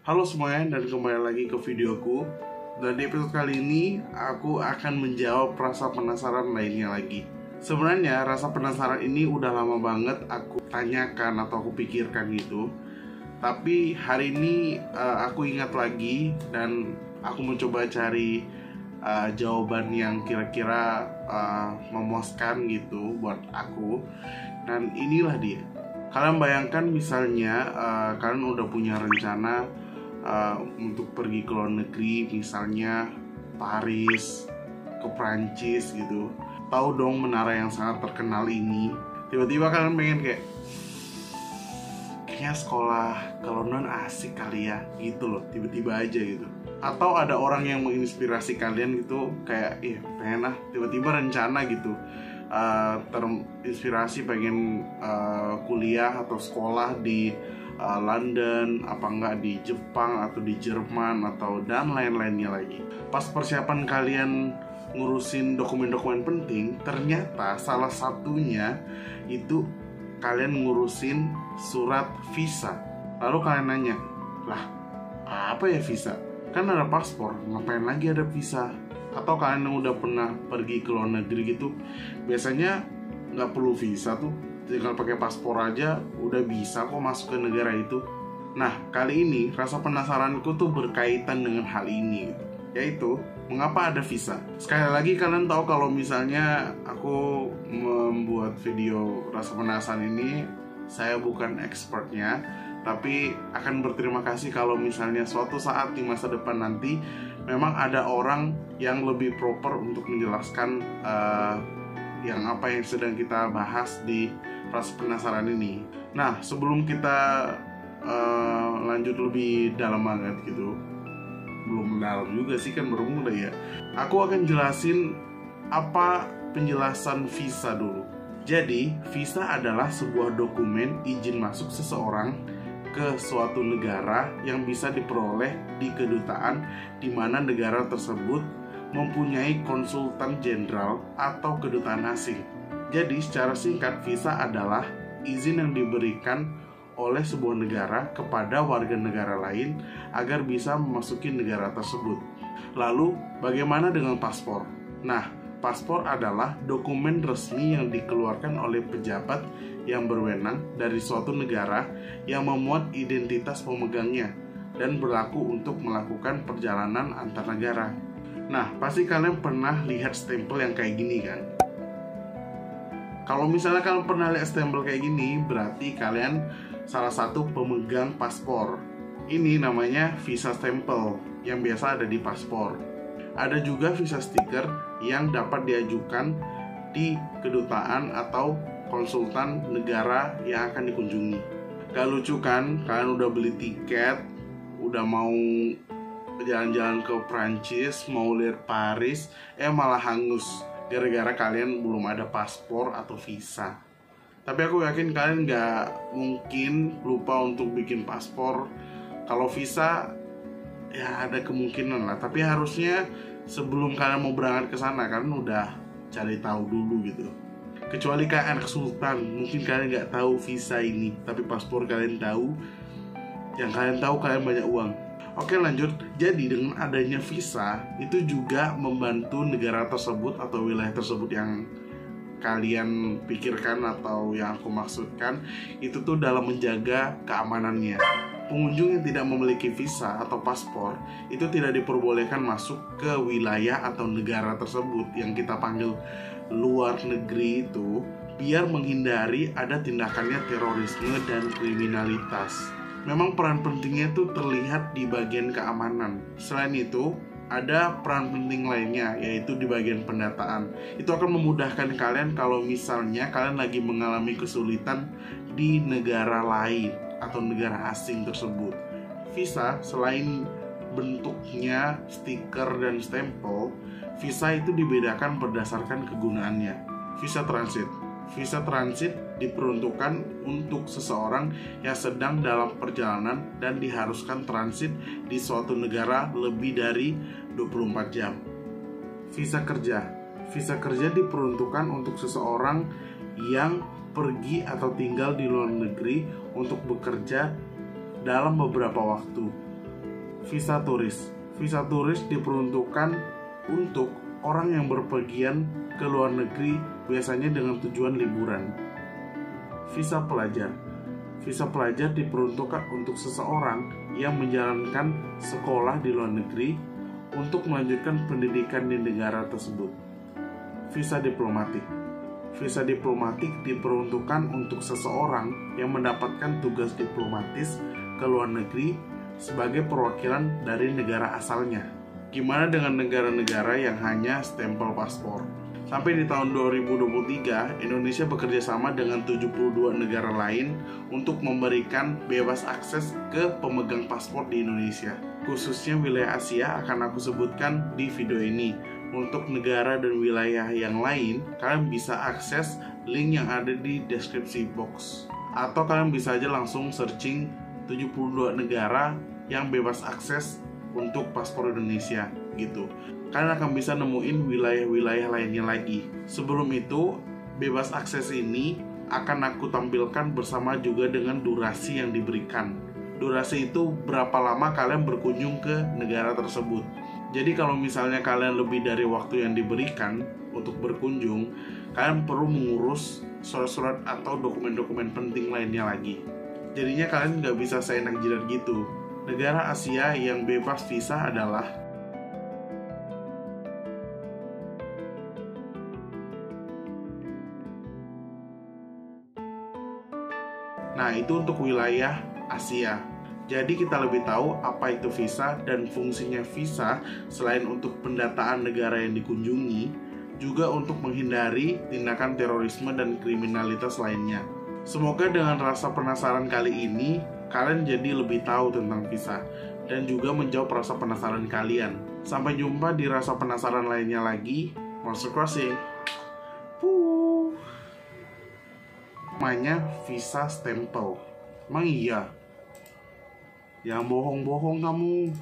Halo semuanya, dan kembali lagi ke videoku. Dan di episode kali ini aku akan menjawab rasa penasaran lainnya lagi. Sebenarnya rasa penasaran ini udah lama banget aku tanyakan atau aku pikirkan gitu. Tapi hari ini aku ingat lagi dan aku mencoba cari jawaban yang kira-kira memuaskan gitu buat aku. Dan inilah dia. Kalian bayangkan misalnya kalian udah punya rencana untuk pergi ke luar negeri, misalnya Paris, ke Prancis gitu. Tahu dong menara yang sangat terkenal ini. Tiba-tiba kalian pengen kayaknya sekolah ke London asik kali ya, gitu loh, tiba-tiba aja gitu. Atau ada orang yang menginspirasi kalian gitu, kayak pengen lah, tiba-tiba rencana gitu, terinspirasi pengen kuliah atau sekolah di London, apa enggak di Jepang atau di Jerman atau dan lain-lainnya lagi. Pas persiapan kalian ngurusin dokumen-dokumen penting, ternyata salah satunya itu kalian ngurusin surat visa. Lalu kalian nanya, lah apa ya visa? Kan ada paspor, ngapain lagi ada visa? Atau kalian yang udah pernah pergi ke luar negeri gitu, biasanya nggak perlu visa tuh, tinggal pakai paspor aja udah bisa kok masuk ke negara itu. Nah, kali ini rasa penasaranku tuh berkaitan dengan hal ini, yaitu mengapa ada visa. Sekali lagi kalian tahu kalau misalnya aku membuat video rasa penasaran ini, saya bukan expertnya, tapi akan berterima kasih kalau misalnya suatu saat di masa depan nanti memang ada orang yang lebih proper untuk menjelaskan yang apa yang sedang kita bahas di rasa penasaran ini. Nah, sebelum kita lanjut lebih dalam banget gitu, belum dalam juga sih, kan baru mulai ya, aku akan jelasin apa penjelasan visa dulu. Jadi, visa adalah sebuah dokumen izin masuk seseorang ke suatu negara yang bisa diperoleh di kedutaan di mana negara tersebut mempunyai konsultan jenderal atau kedutaan asing. Jadi secara singkat, visa adalah izin yang diberikan oleh sebuah negara kepada warga negara lain agar bisa memasuki negara tersebut. Lalu bagaimana dengan paspor? Nah, paspor adalah dokumen resmi yang dikeluarkan oleh pejabat yang berwenang dari suatu negara yang memuat identitas pemegangnya dan berlaku untuk melakukan perjalanan antar negara. Nah, pasti kalian pernah lihat stempel yang kayak gini kan? Kalau misalnya kalian pernah lihat stempel kayak gini, berarti kalian salah satu pemegang paspor. Ini namanya visa stempel yang biasa ada di paspor. Ada juga visa stiker yang dapat diajukan di kedutaan atau konsultan negara yang akan dikunjungi. Gak lucu kan? Kalian udah beli tiket, udah mau jalan-jalan ke Prancis, mau lihat Paris, malah hangus gara-gara kalian belum ada paspor atau visa. Tapi aku yakin kalian gak mungkin lupa untuk bikin paspor. Kalau visa ya ada kemungkinan lah, tapi harusnya sebelum kalian mau berangkat ke sana kalian udah cari tahu dulu gitu. Kecuali kalian kesulitan, mungkin kalian nggak tahu visa ini, tapi paspor kalian tahu. Yang kalian tahu kalian banyak uang. Oke, lanjut. Jadi dengan adanya visa itu juga membantu negara tersebut atau wilayah tersebut yang kalian pikirkan atau yang aku maksudkan itu tuh dalam menjaga keamanannya. Pengunjung yang tidak memiliki visa atau paspor itu tidak diperbolehkan masuk ke wilayah atau negara tersebut yang kita panggil luar negeri itu, biar menghindari ada tindakannya terorisme dan kriminalitas. Memang peran pentingnya itu terlihat di bagian keamanan. Selain itu, ada peran penting lainnya, yaitu di bagian pendataan. Itu akan memudahkan kalian kalau misalnya kalian lagi mengalami kesulitan di negara lain atau negara asing tersebut. Visa selain bentuknya stiker dan stempel, visa itu dibedakan berdasarkan kegunaannya. Visa transit. Visa transit diperuntukkan untuk seseorang yang sedang dalam perjalanan dan diharuskan transit di suatu negara lebih dari 24 jam. Visa kerja. Visa kerja diperuntukkan untuk seseorang yang pergi atau tinggal di luar negeri untuk bekerja dalam beberapa waktu. Visa turis. Visa turis diperuntukkan untuk orang yang berpergian ke luar negeri, biasanya dengan tujuan liburan. Visa pelajar. Visa pelajar diperuntukkan untuk seseorang yang menjalankan sekolah di luar negeri untuk melanjutkan pendidikan di negara tersebut. Visa diplomatik. Visa diplomatik diperuntukkan untuk seseorang yang mendapatkan tugas diplomatis ke luar negeri sebagai perwakilan dari negara asalnya. Gimana dengan negara-negara yang hanya stempel paspor? Sampai di tahun 2023, Indonesia bekerja sama dengan 72 negara lain untuk memberikan bebas akses ke pemegang paspor di Indonesia. Khususnya wilayah Asia akan aku sebutkan di video ini. Untuk negara dan wilayah yang lain, kalian bisa akses link yang ada di deskripsi box. Atau kalian bisa aja langsung searching 72 negara yang bebas akses untuk paspor Indonesia gitu. Kalian akan bisa nemuin wilayah-wilayah lainnya lagi. Sebelum itu, bebas akses ini akan aku tampilkan bersama juga dengan durasi yang diberikan. Durasi itu berapa lama kalian berkunjung ke negara tersebut. Jadi kalau misalnya kalian lebih dari waktu yang diberikan untuk berkunjung, kalian perlu mengurus surat-surat atau dokumen-dokumen penting lainnya lagi. Jadinya kalian nggak bisa seenak jidat gitu. Negara Asia yang bebas visa adalah itu untuk wilayah Asia. Jadi kita lebih tahu apa itu visa dan fungsinya visa selain untuk pendataan negara yang dikunjungi, juga untuk menghindari tindakan terorisme dan kriminalitas lainnya. Semoga dengan rasa penasaran kali ini, kalian jadi lebih tahu tentang visa dan juga menjawab rasa penasaran kalian. Sampai jumpa di rasa penasaran lainnya lagi. Monster Crossing. Namanya visa stempel. Emang iya? Yang bohong-bohong kamu.